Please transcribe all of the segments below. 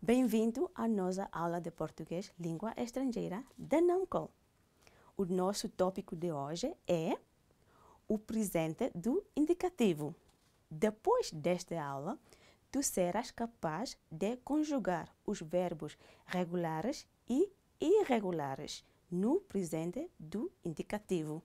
Bem-vindo à nossa aula de português língua estrangeira da NAMCO. O nosso tópico de hoje é o presente do indicativo. Depois desta aula, tu serás capaz de conjugar os verbos regulares e irregulares no presente do indicativo.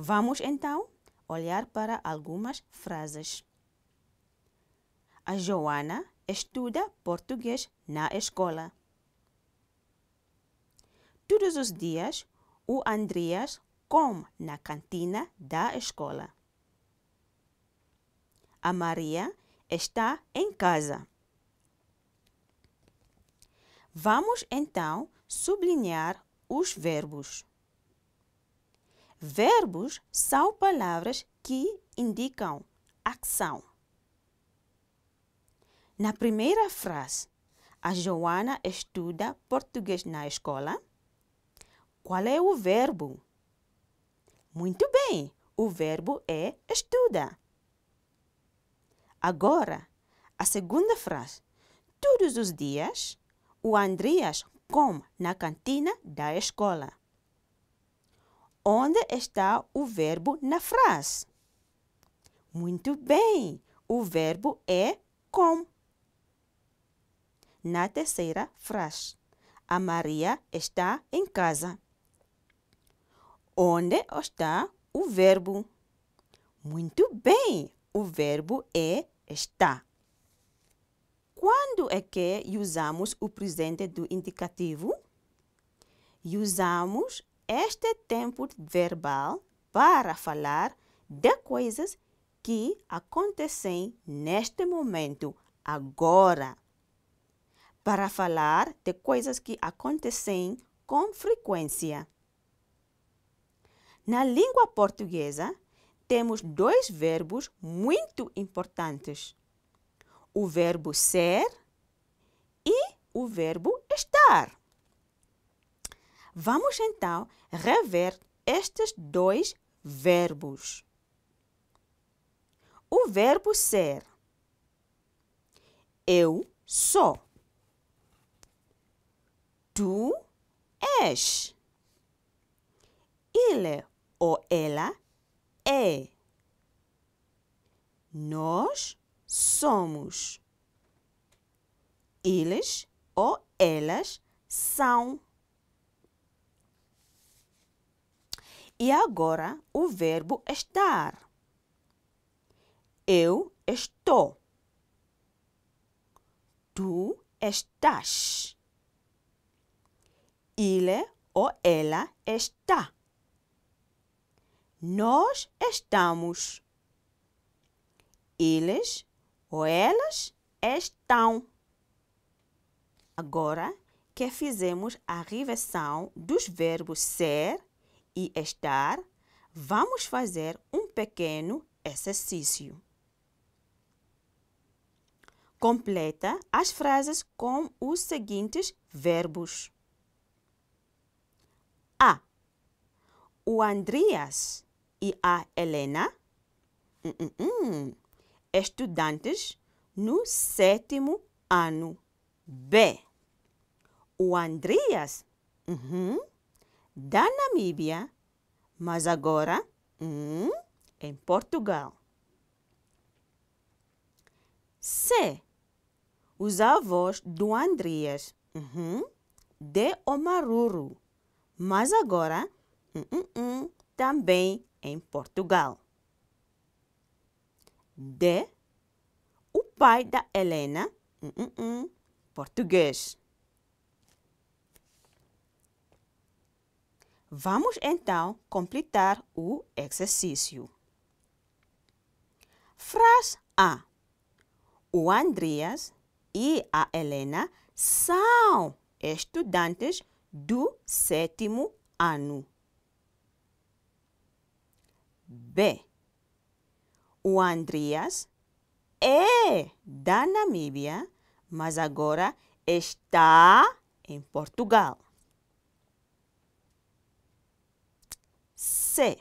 Vamos então olhar para algumas frases. A Joana estuda português na escola. Todos os dias, o Andreas come na cantina da escola. A Maria está em casa. Vamos então sublinhar os verbos. Verbos são palavras que indicam ação. Na primeira frase, a Joana estuda português na escola. Qual é o verbo? Muito bem, o verbo é estuda. Agora, a segunda frase. Todos os dias, o Andreas come na cantina da escola. Onde está o verbo na frase? Muito bem, o verbo é come. Na terceira frase, a Maria está em casa. Onde está o verbo? Muito bem, o verbo é está. Quando é que usamos o presente do indicativo? Usamos este tempo verbal para falar de coisas que acontecem neste momento, agora. Para falar de coisas que acontecem com frequência. Na língua portuguesa, temos dois verbos muito importantes. O verbo ser e o verbo estar. Vamos então rever estes dois verbos. O verbo ser. Eu sou. Tu és. Ele ou ela é. Nós somos. Eles ou elas são. E agora o verbo estar. Eu estou. Tu estás. Ele ou ela está. Nós estamos. Eles ou elas estão. Agora que fizemos a revisão dos verbos ser e estar, vamos fazer um pequeno exercício. Completa as frases com os seguintes verbos. A. O Andreas e a Helena, estudantes no 7º ano. B. O Andreas, da Namíbia, mas agora em Portugal. C. Os avós do Andreas, de Omaruru, mas agora também em Portugal. D. O pai da Helena, português. Vamos então completar o exercício. Frase A. O Andreas e a Helena são estudantes do 7º ano. B. O Andreas é da Namíbia, mas agora está em Portugal. C.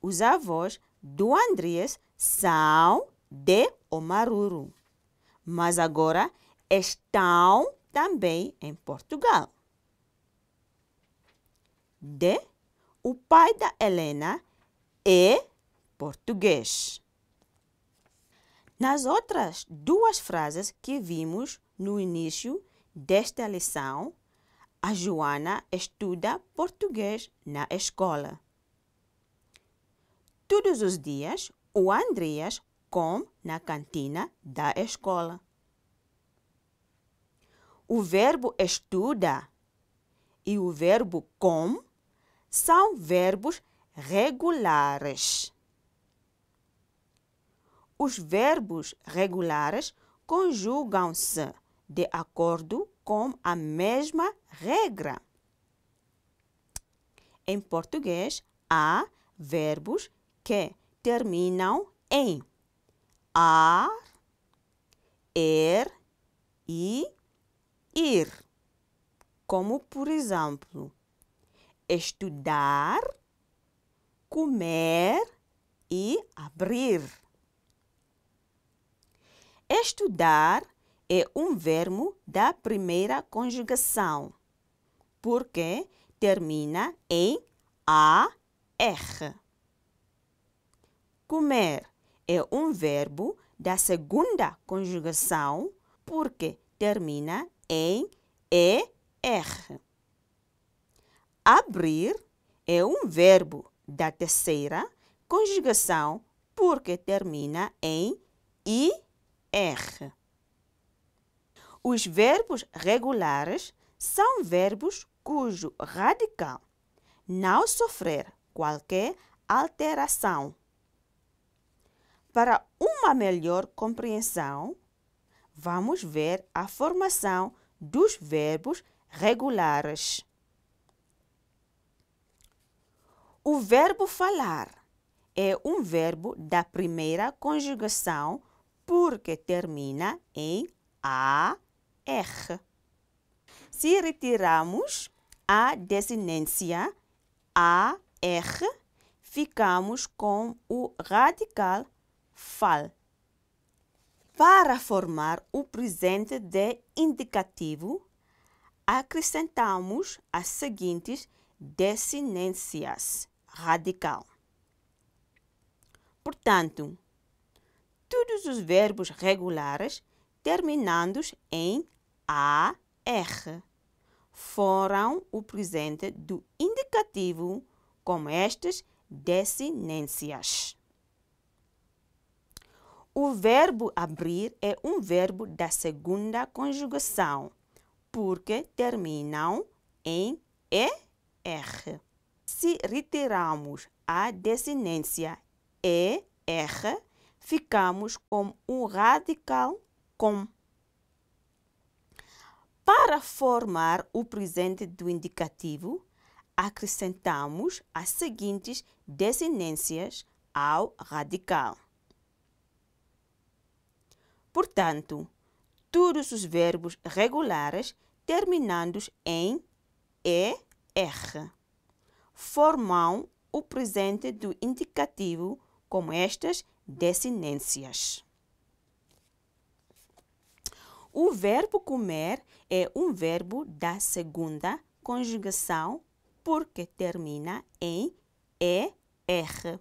os avós do Andrés são de Omaruru, mas agora estão também em Portugal. D. O pai da Helena é português. Nas outras duas frases que vimos no início desta lição, a Joana estuda português na escola. Todos os dias, o Andreas come na cantina da escola. O verbo estuda e o verbo come são verbos regulares. Os verbos regulares conjugam-se de acordo com a mesma regra. Em português, há verbos que terminam em ar, e ir, como por exemplo, estudar, comer e abrir. Estudar é um verbo da primeira conjugação, porque termina em AR. Comer é um verbo da segunda conjugação, porque termina em ER. Abrir é um verbo da terceira conjugação, porque termina em IR. Os verbos regulares são verbos cujo radical não sofrer qualquer alteração. Para uma melhor compreensão, vamos ver a formação dos verbos regulares. O verbo falar é um verbo da primeira conjugação porque termina em AR. Se retirarmos a desinência AR, ficamos com o radical FAL. Para formar o presente de indicativo, acrescentamos as seguintes desinências radical. Portanto, todos os verbos regulares terminandos em AR foram o presente do indicativo com estas desinências. O verbo abrir é um verbo da segunda conjugação, porque terminam em ER. Se retirarmos a desinência ER, ficamos com o radical COM. Para formar o presente do indicativo, acrescentamos as seguintes desinências ao radical. Portanto, todos os verbos regulares terminandos em ER formam o presente do indicativo com estas desinências. O verbo comer é um verbo da segunda conjugação porque termina em ER.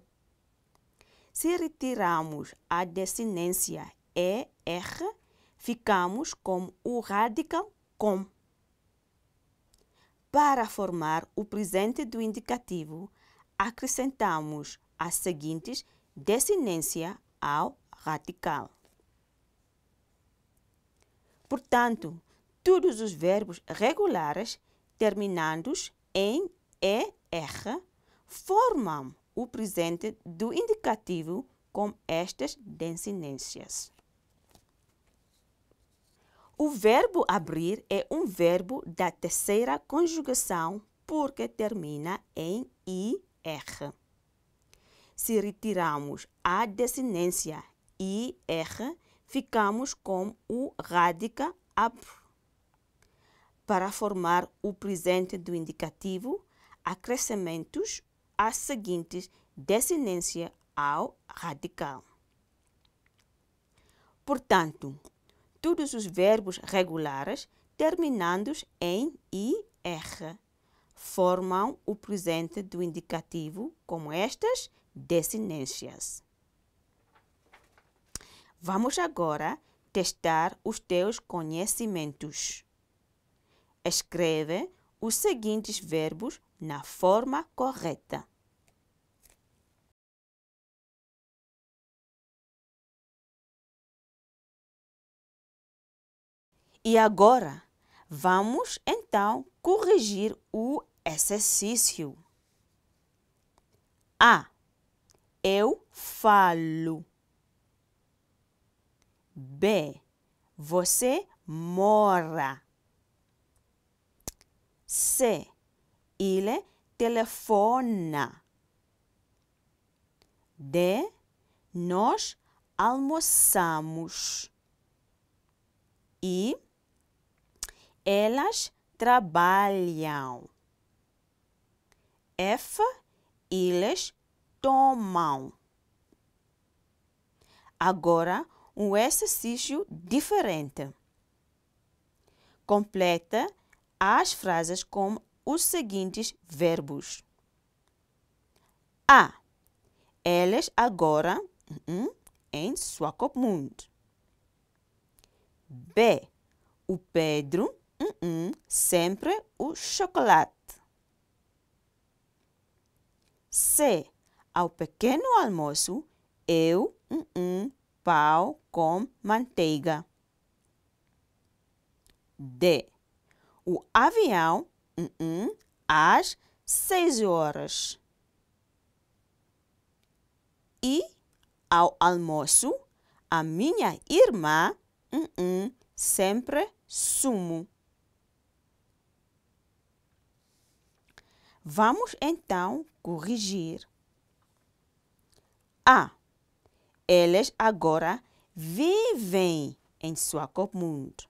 Se retirarmos a desinência ER, ficamos com o radical COM. Para formar o presente do indicativo, acrescentamos as seguintes desinências ao radical. Portanto, todos os verbos regulares terminandos em ER formam o presente do indicativo com estas desinências. O verbo abrir é um verbo da terceira conjugação porque termina em IR. Se retirarmos a desinência IR, ficamos com o radical ABR. Para formar o presente do indicativo, acrescentamos as seguintes desinência ao radical. Portanto, todos os verbos regulares terminandos em IR formam o presente do indicativo como estas desinências. Vamos agora testar os teus conhecimentos. Escreve os seguintes verbos na forma correta. E agora, vamos então corrigir o exercício. A. Eu falo. B. Você mora. C. Ele telefona. D. Nós almoçamos. E elas trabalham. F. Eles tomam. Agora, um exercício diferente. Completa as frases com os seguintes verbos. A. Eles agora em Swakopmund. B. O Pedro sempre o chocolate. C. Ao pequeno almoço, eu pão com manteiga. D. O avião às 6 horas. E ao almoço, a minha irmã sempre sumo. Vamos então corrigir. A. Eles agora vivem em Swakopmund.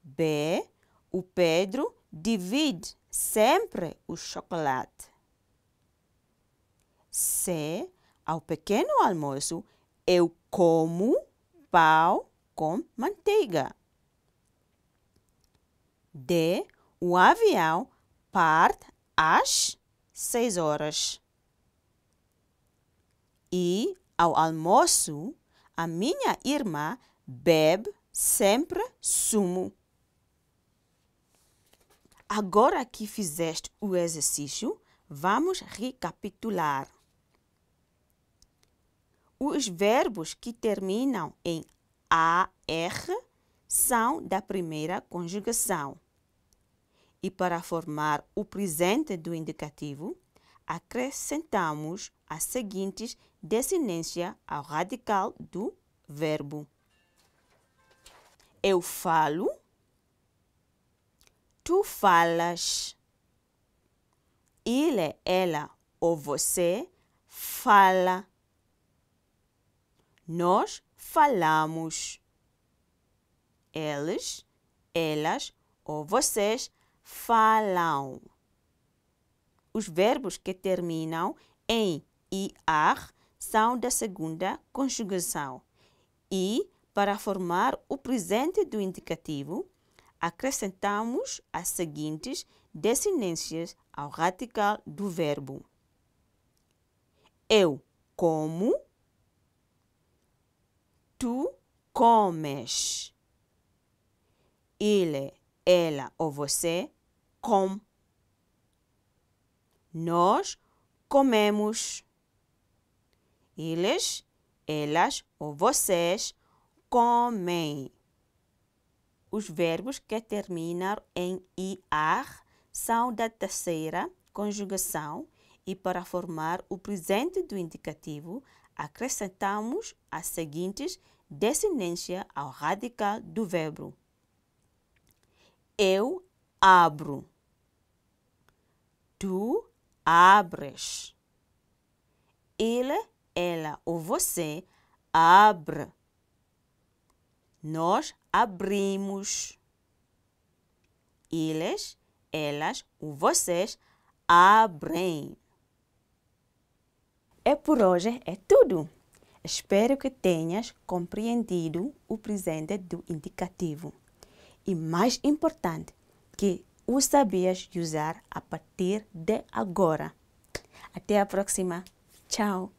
B. O Pedro divide sempre o chocolate. C. Ao pequeno almoço, eu como pão com manteiga. D. O avião parte às 6 horas. E, ao almoço, a minha irmã bebe sempre sumo. Agora que fizeste o exercício, vamos recapitular. Os verbos que terminam em AR são da primeira conjugação. E para formar o presente do indicativo, acrescentamos as seguintes desinências ao radical do verbo. Eu falo. Tu falas. Ele, ela ou você fala. Nós falamos. Eles, elas ou vocês falam. Os verbos que terminam em IR são da segunda conjugação. E, para formar o presente do indicativo, acrescentamos as seguintes desinências ao radical do verbo. Eu como. Tu comes. Ele, ela ou você come. Nós comemos. Eles, elas ou vocês comem. Os verbos que terminam em IR são da terceira conjugação e para formar o presente do indicativo, acrescentamos as seguintes desinências ao radical do verbo. Eu abro. Tu abres. Ele, ela ou você abre. Nós abrimos. Eles, elas ou vocês abrem. E por hoje é tudo. Espero que tenhas compreendido o presente do indicativo. E mais importante, que o sabias usar a partir de agora. Até a próxima. Tchau!